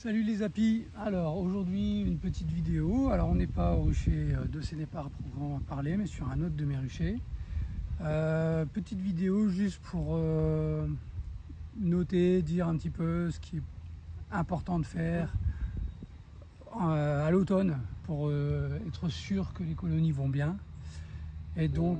Salut les apis. Alors aujourd'hui une petite vidéo. Alors on n'est pas au rucher de Sénépar à proprement parler, mais sur un autre de mes ruchers. Petite vidéo juste pour noter, dire un petit peu ce qui est important de faire à l'automne pour être sûr que les colonies vont bien. Et donc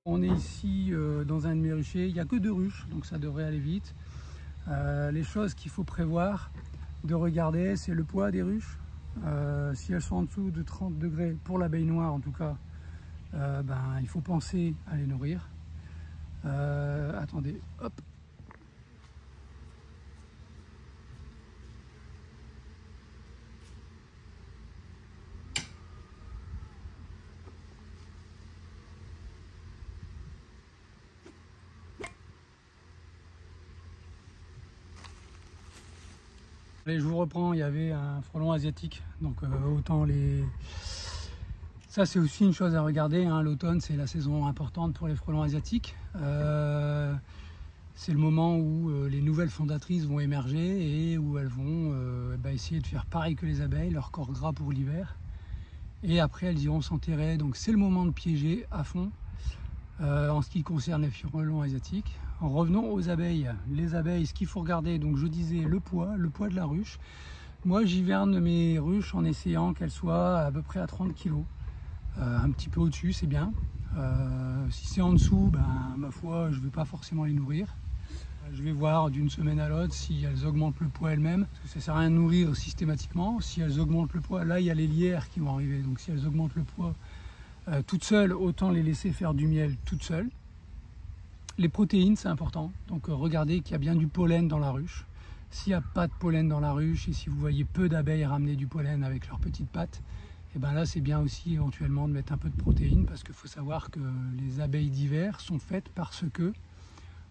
on est ici dans un de mes ruchers, il n'y a que 2 ruches, donc ça devrait aller vite. Les choses qu'il faut prévoir, de regarder, c'est le poids des ruches. Si elles sont en dessous de 30 degrés, pour l'abeille noire en tout cas, il faut penser à les nourrir. Attendez, hop. Allez, je vous reprends, il y avait un frelon asiatique, donc autant les... Ça c'est aussi une chose à regarder, hein. L'automne c'est la saison importante pour les frelons asiatiques. C'est le moment où les nouvelles fondatrices vont émerger et où elles vont essayer de faire pareil que les abeilles, leur corps gras pour l'hiver. Et après elles iront s'enterrer, donc c'est le moment de piéger à fond en ce qui concerne les frelons asiatiques. En revenant aux abeilles, les abeilles, ce qu'il faut regarder, donc je disais le poids de la ruche. Moi j'hiverne mes ruches en essayant qu'elles soient à peu près à 30 kg. Un petit peu au-dessus c'est bien. Si c'est en dessous, ma foi, je ne vais pas forcément les nourrir. Je vais voir d'une semaine à l'autre si elles augmentent le poids elles-mêmes. Parce que ça ne sert à rien de nourrir systématiquement. Si elles augmentent le poids, là il y a les lierres qui vont arriver. Donc si elles augmentent le poids toutes seules, autant les laisser faire du miel toutes seules. Les protéines, c'est important. Donc regardez qu'il y a bien du pollen dans la ruche. S'il n'y a pas de pollen dans la ruche et si vous voyez peu d'abeilles ramener du pollen avec leurs petites pattes, et là c'est bien aussi éventuellement de mettre un peu de protéines, parce qu'il faut savoir que les abeilles d'hiver sont faites parce que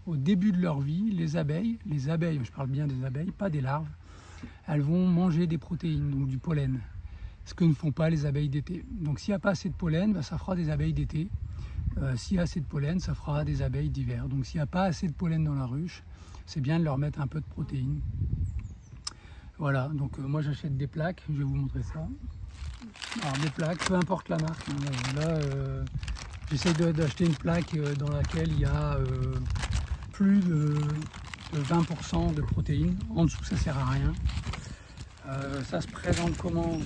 au début de leur vie, les abeilles, je parle bien des abeilles, pas des larves, elles vont manger des protéines, donc du pollen, ce que ne font pas les abeilles d'été. Donc s'il n'y a pas assez de pollen, ça fera des abeilles d'été. S'il y a assez de pollen, ça fera des abeilles d'hiver. Donc s'il n'y a pas assez de pollen dans la ruche, c'est bien de leur mettre un peu de protéines. Voilà, donc moi j'achète des plaques, je vais vous montrer ça. Alors des plaques, peu importe la marque. Là, j'essaie d'acheter une plaque dans laquelle il y a plus de 20% de protéines. En dessous, ça sert à rien. Ça se présente comment?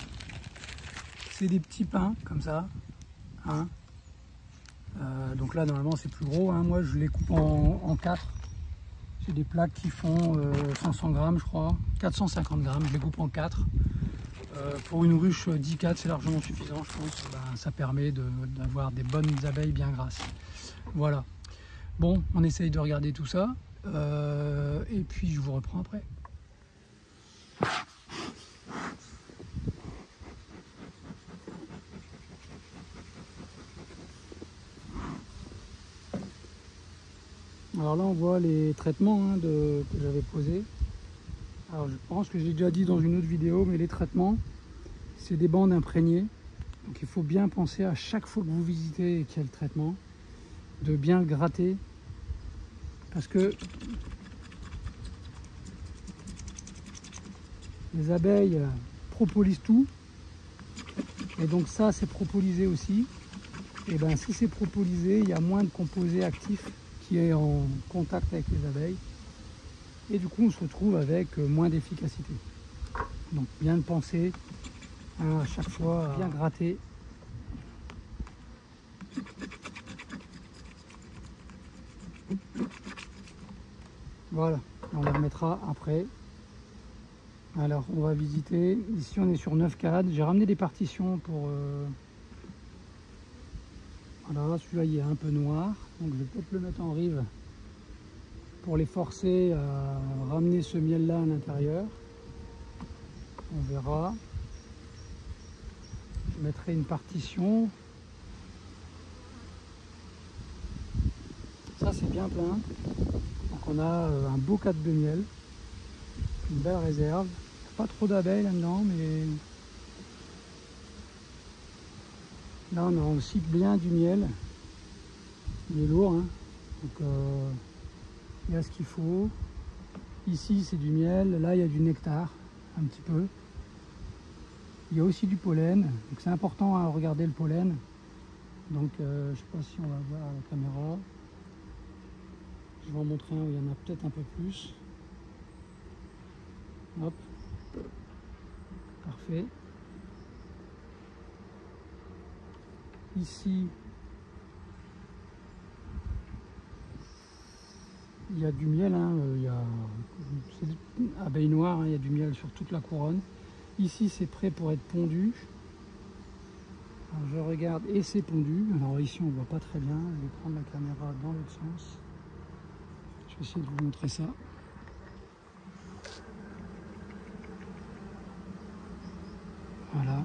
C'est des petits pains comme ça. Hein. Donc là normalement c'est plus gros, hein. Moi je les coupe en 4. J'ai des plaques qui font 500 grammes je crois, 450 grammes, je les coupe en 4. Pour une ruche 10-4 c'est largement suffisant je pense, ça permet d'avoir des bonnes abeilles bien grasses. Voilà, bon on essaye de regarder tout ça et puis je vous reprends après. Alors là on voit les traitements que j'avais posés. Alors je pense que j'ai déjà dit dans une autre vidéo, mais les traitements c'est des bandes imprégnées. Donc il faut bien penser à chaque fois que vous visitez et qu'il y a le traitement, de bien le gratter. Parce que les abeilles propolisent tout. Et donc ça c'est propolisé aussi. Et si c'est propolisé, il y a moins de composés actifs qui est en contact avec les abeilles et du coup on se retrouve avec moins d'efficacité. Donc bien le penser à chaque fois, bien gratter. Voilà, on les remettra après. Alors on va visiter, ici on est sur 9 cadres, j'ai ramené des partitions pour... Voilà, celui-là il est un peu noir, donc je vais peut-être le mettre en rive pour les forcer à ramener ce miel là à l'intérieur. On verra. Je mettrai une partition. Ça c'est bien plein. Donc on a un beau cadre de miel. Une belle réserve. Pas trop d'abeilles là-dedans, mais là on a aussi bien du miel. Il est lourd, hein. Donc il y a ce qu'il faut. Ici c'est du miel, là il y a du nectar, un petit peu. Il y a aussi du pollen, donc c'est important à regarder le pollen. Donc je ne sais pas si on va voir à la caméra. Je vais en montrer un où il y en a peut-être un peu plus. Hop, parfait. Ici, il y a du miel, hein, c'est abeille noire, hein, il y a du miel sur toute la couronne. Ici, c'est prêt pour être pondu. Alors, je regarde et c'est pondu. Alors ici, on ne voit pas très bien. Je vais prendre la caméra dans l'autre sens. Je vais essayer de vous montrer ça. Voilà.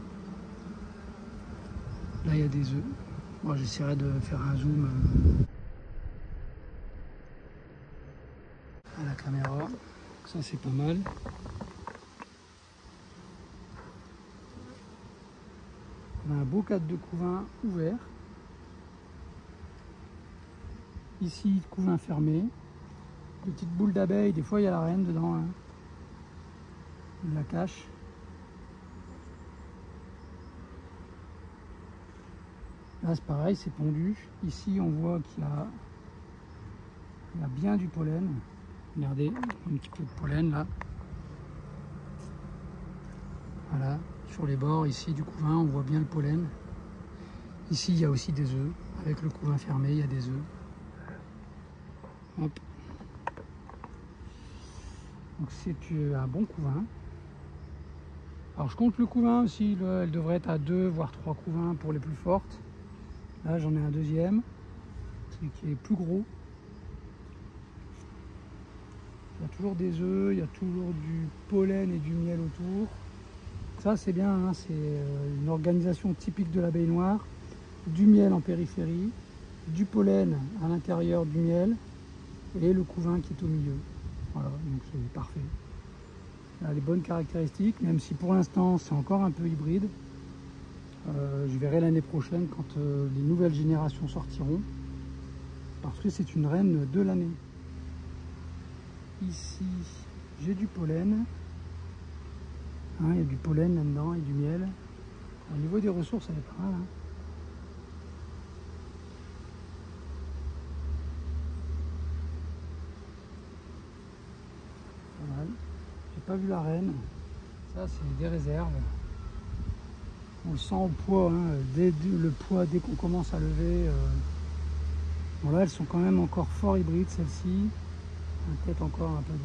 Là, il y a des œufs. Bon, j'essaierai de faire un zoom à la caméra. Ça, c'est pas mal. On a un beau cadre de couvain ouvert. Ici, couvain fermé. Petite boule d'abeilles, des fois il y a la reine dedans. Hein. Il la cache. Là c'est pareil, c'est pondu. Ici on voit qu'il y a bien du pollen. Regardez, un petit peu de pollen là. Voilà, sur les bords ici du couvain, on voit bien le pollen. Ici il y a aussi des œufs. Avec le couvain fermé, il y a des œufs. Hop. Donc c'est un bon couvain. Alors je compte le couvain aussi, elle devrait être à 2 voire 3 couvains pour les plus fortes. Là j'en ai un deuxième qui est plus gros. Il y a toujours des œufs, il y a toujours du pollen et du miel autour. Ça c'est bien, hein, c'est une organisation typique de l'abeille noire. Du miel en périphérie, du pollen à l'intérieur du miel et le couvain qui est au milieu. Voilà, donc c'est parfait. Elle a les bonnes caractéristiques, même si pour l'instant c'est encore un peu hybride. Je verrai l'année prochaine quand les nouvelles générations sortiront, parce que c'est une reine de l'année. Ici, j'ai du pollen. Hein, il y a du pollen là-dedans et du miel. Au niveau des ressources, elle est pas mal. Hein. J'ai pas vu la reine. Ça, c'est des réserves. On le sent au poids, hein. Dès qu'on commence à lever. Bon, là, elles sont quand même encore fort hybrides, celles-ci. Peut-être encore un peu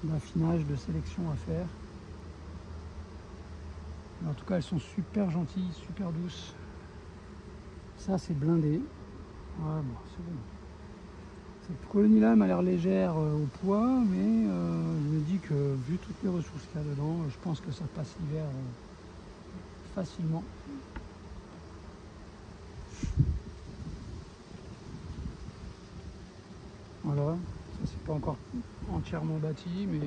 d'affinage, de sélection à faire. Mais en tout cas, elles sont super gentilles, super douces. Ça, c'est blindé. Ouais, bon, c'est bon. Cette colonie-là m'a l'air légère au poids, mais je me dis que vu toutes les ressources qu'il y a dedans, je pense que ça passe l'hiver facilement. Voilà, ça c'est pas encore entièrement bâti, mais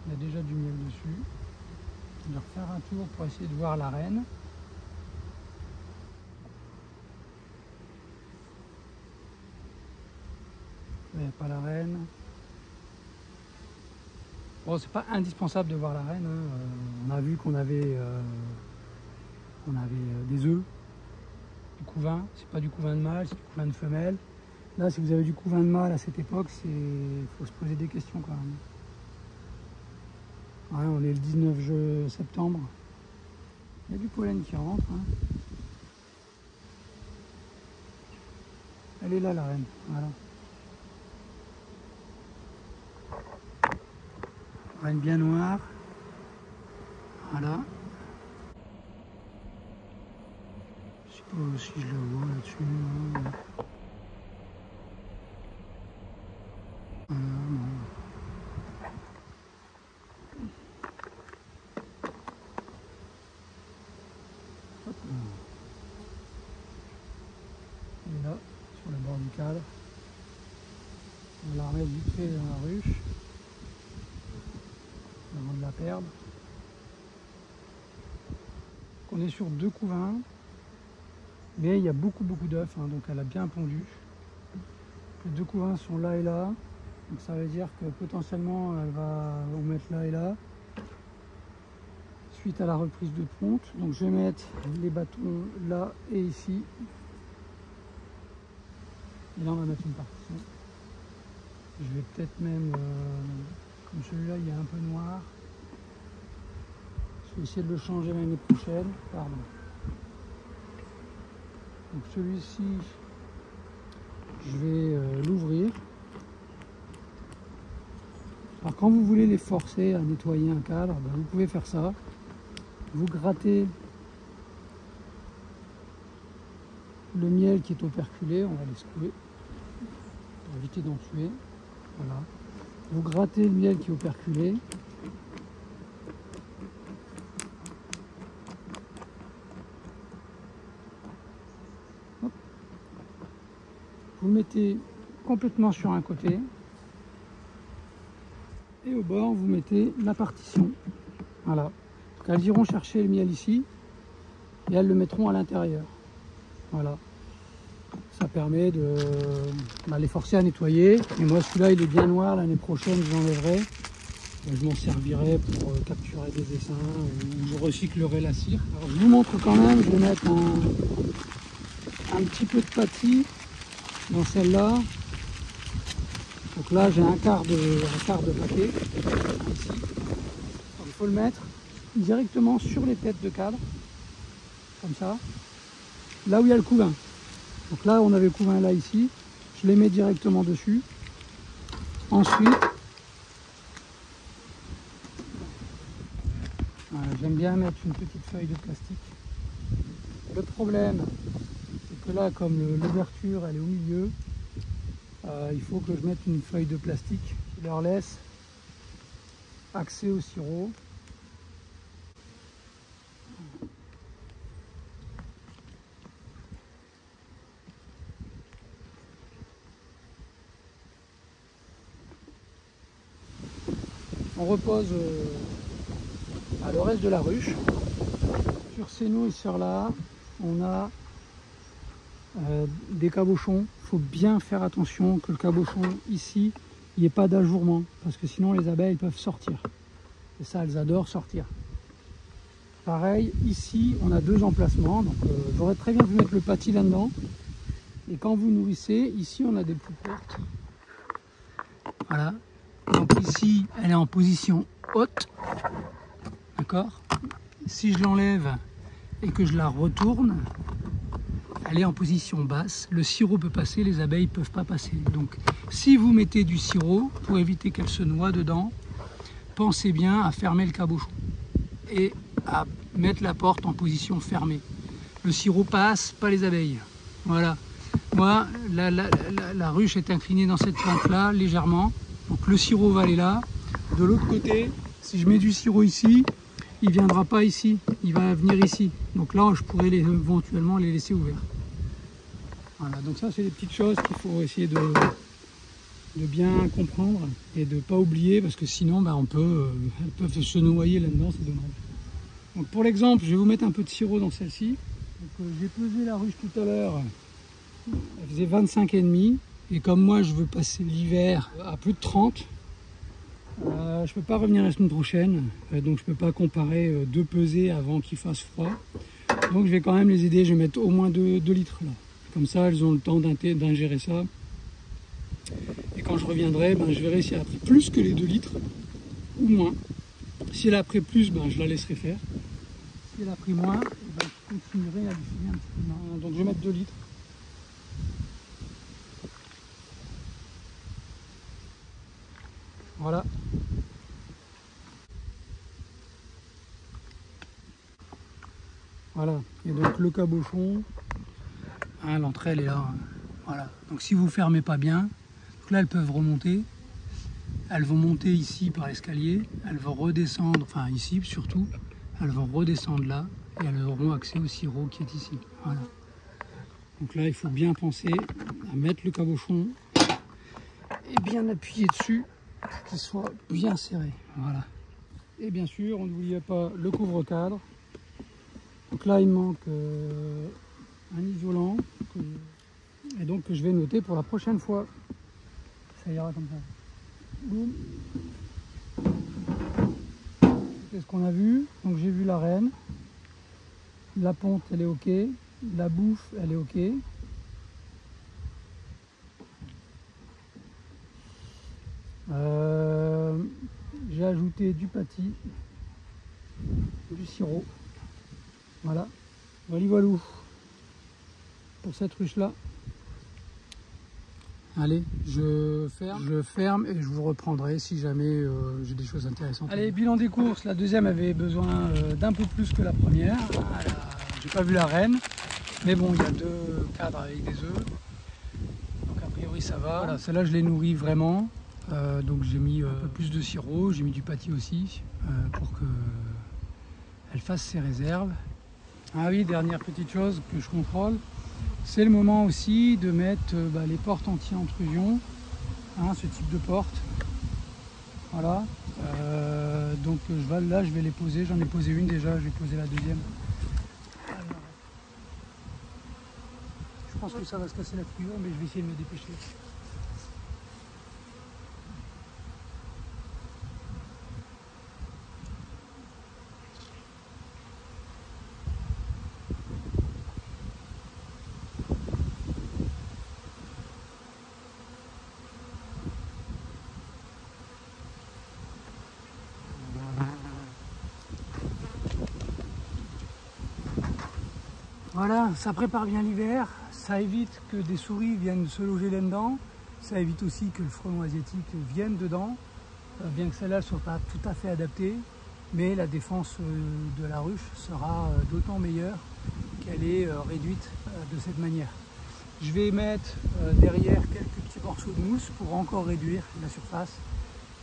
il y a déjà du miel dessus. Je vais refaire un tour pour essayer de voir la reine. Il n'y a pas la reine. Bon, c'est pas indispensable de voir la reine. Hein. On a vu qu'on avait, des œufs, du couvain. C'est pas du couvain de mâle, c'est du couvain de femelle. Là, si vous avez du couvain de mâle à cette époque, il faut se poser des questions quand même. Ouais, on est le 19 septembre. Il y a du pollen qui rentre. Hein. Elle est là, la reine. Voilà. Reine bien noire. Voilà. Je sais pas si je la vois là-dessus. Voilà, bon. la perdre. On est sur 2 couvains, mais il y a beaucoup d'œufs, hein, donc elle a bien pondu. Les 2 couvains sont là et là, donc ça veut dire que potentiellement elle va en mettre là et là, suite à la reprise de ponte. Donc je vais mettre les bâtons là et ici. Et là on va mettre une partition. Je vais peut-être même, comme celui-là il est un peu noir, je vais essayer de le changer l'année prochaine. Pardon. Donc celui-ci, je vais l'ouvrir. Alors quand vous voulez les forcer à nettoyer un cadre, ben vous pouvez faire ça. Vous grattez le miel qui est operculé, on va les secouer pour éviter d'en tuer. Voilà. Vous grattez le miel qui est operculé. Hop. Vous le mettez complètement sur un côté. Et au bord, vous mettez la partition. Voilà. Donc elles iront chercher le miel ici et elles le mettront à l'intérieur. Voilà. Ça permet de les forcer à nettoyer. Et moi, celui-là, il est bien noir. L'année prochaine, je l'enlèverai. Je m'en servirai pour capturer des essaims. Je recyclerai la cire. Alors, je vous montre quand même. Je vais mettre un petit peu de pâtis dans celle-là. Donc là, j'ai un quart de paquet. Ici. Donc, il faut le mettre directement sur les têtes de cadre. Comme ça. Là où il y a le couvain. Donc là, on avait le couvain là, ici. Je les mets directement dessus. Ensuite, j'aime bien mettre une petite feuille de plastique. Le problème, c'est que là, comme l'ouverture, elle est au milieu, il faut que je mette une feuille de plastique qui leur laisse accès au sirop. On repose le reste de la ruche. Sur ces nourrisseurs-là, on a des cabochons. Il faut bien faire attention que le cabochon ici, il n'y ait pas d'ajourement, parce que sinon les abeilles peuvent sortir. Et ça, elles adorent sortir. Pareil, ici, on a 2 emplacements. Donc j'aurais très bien pu mettre le pâtis là-dedans. Et quand vous nourrissez, ici, on a des poules portes. Voilà. Donc ici, elle est en position haute, d'accord? Si je l'enlève et que je la retourne, elle est en position basse. Le sirop peut passer, les abeilles ne peuvent pas passer. Donc si vous mettez du sirop, pour éviter qu'elle se noie dedans, pensez bien à fermer le cabochon et à mettre la porte en position fermée. Le sirop passe, pas les abeilles. Voilà. Moi, la ruche est inclinée dans cette pente-là, légèrement. Donc le sirop va aller là. De l'autre côté, si je mets du sirop ici, il ne viendra pas ici, il va venir ici. Donc là, je pourrais éventuellement les laisser ouverts. Voilà, donc ça, c'est des petites choses qu'il faut essayer de bien comprendre et de ne pas oublier, parce que sinon, elles peuvent se noyer là-dedans, c'est dommage. Donc pour l'exemple, je vais vous mettre un peu de sirop dans celle-ci. J'ai pesé la ruche tout à l'heure, elle faisait 25,5. Et comme moi je veux passer l'hiver à plus de 30, je ne peux pas revenir la semaine prochaine, donc je ne peux pas comparer 2 pesées avant qu'il fasse froid. Donc je vais quand même les aider, je vais mettre au moins 2 litres là. Comme ça elles ont le temps d'ingérer ça. Et quand je reviendrai, je verrai si elle a pris plus que les 2 litres ou moins. Si elle a pris plus, je la laisserai faire. Si elle a pris moins, je continuerai à lui filer un petit peu de main. Donc je vais mettre 2 litres. Voilà. Voilà. Et donc le cabochon, l'entrée elle est là. Voilà. Donc si vous fermez pas bien, donc là elles peuvent remonter. Elles vont monter ici par l'escalier. Elles vont redescendre, enfin ici surtout. Elles vont redescendre là et elles auront accès au sirop qui est ici. Voilà. Donc là il faut bien penser à mettre le cabochon et bien appuyer dessus. Qu'il soit bien serré, voilà. Et bien sûr, on n'oubliait pas le couvre-cadre. Donc là, il me manque un isolant. Et donc, que je vais noter pour la prochaine fois. Ça ira comme ça. Boum. Qu'est-ce qu'on a vu? Donc, j'ai vu la reine. La ponte, elle est OK. La bouffe, elle est OK. J'ai ajouté du pâtis, du sirop. Voilà. Voilà pour cette ruche là. Allez, je ferme et je vous reprendrai si jamais j'ai des choses intéressantes. Allez, bilan des courses. La deuxième avait besoin d'un peu plus que la première. J'ai pas vu la reine, mais bon, il y a 2 cadres avec des œufs. Donc a priori ça va. Voilà, celle-là je l'ai nourrie vraiment. Donc j'ai mis un peu plus de sirop, j'ai mis du pâtis aussi pour qu'elle fasse ses réserves. Ah oui, dernière petite chose que je contrôle, c'est le moment aussi de mettre les portes anti-intrusion, hein, ce type de porte. Voilà. Donc là je vais les poser, j'en ai posé une déjà, je vais poser la deuxième. Alors, je pense que ça va se casser la figure, mais je vais essayer de me dépêcher. Voilà, ça prépare bien l'hiver, ça évite que des souris viennent se loger là-dedans, ça évite aussi que le frelon asiatique vienne dedans, bien que celle-là ne soit pas tout à fait adaptée, mais la défense de la ruche sera d'autant meilleure qu'elle est réduite de cette manière. Je vais mettre derrière quelques petits morceaux de mousse pour encore réduire la surface,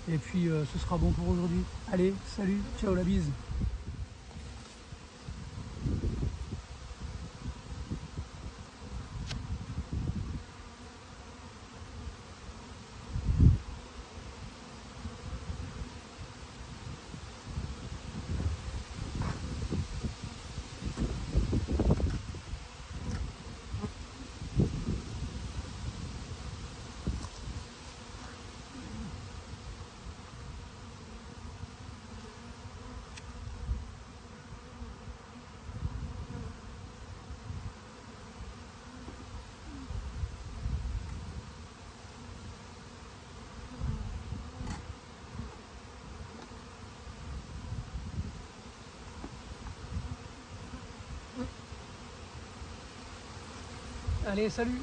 et puis ce sera bon pour aujourd'hui. Allez, salut, ciao la bise. Allez, salut!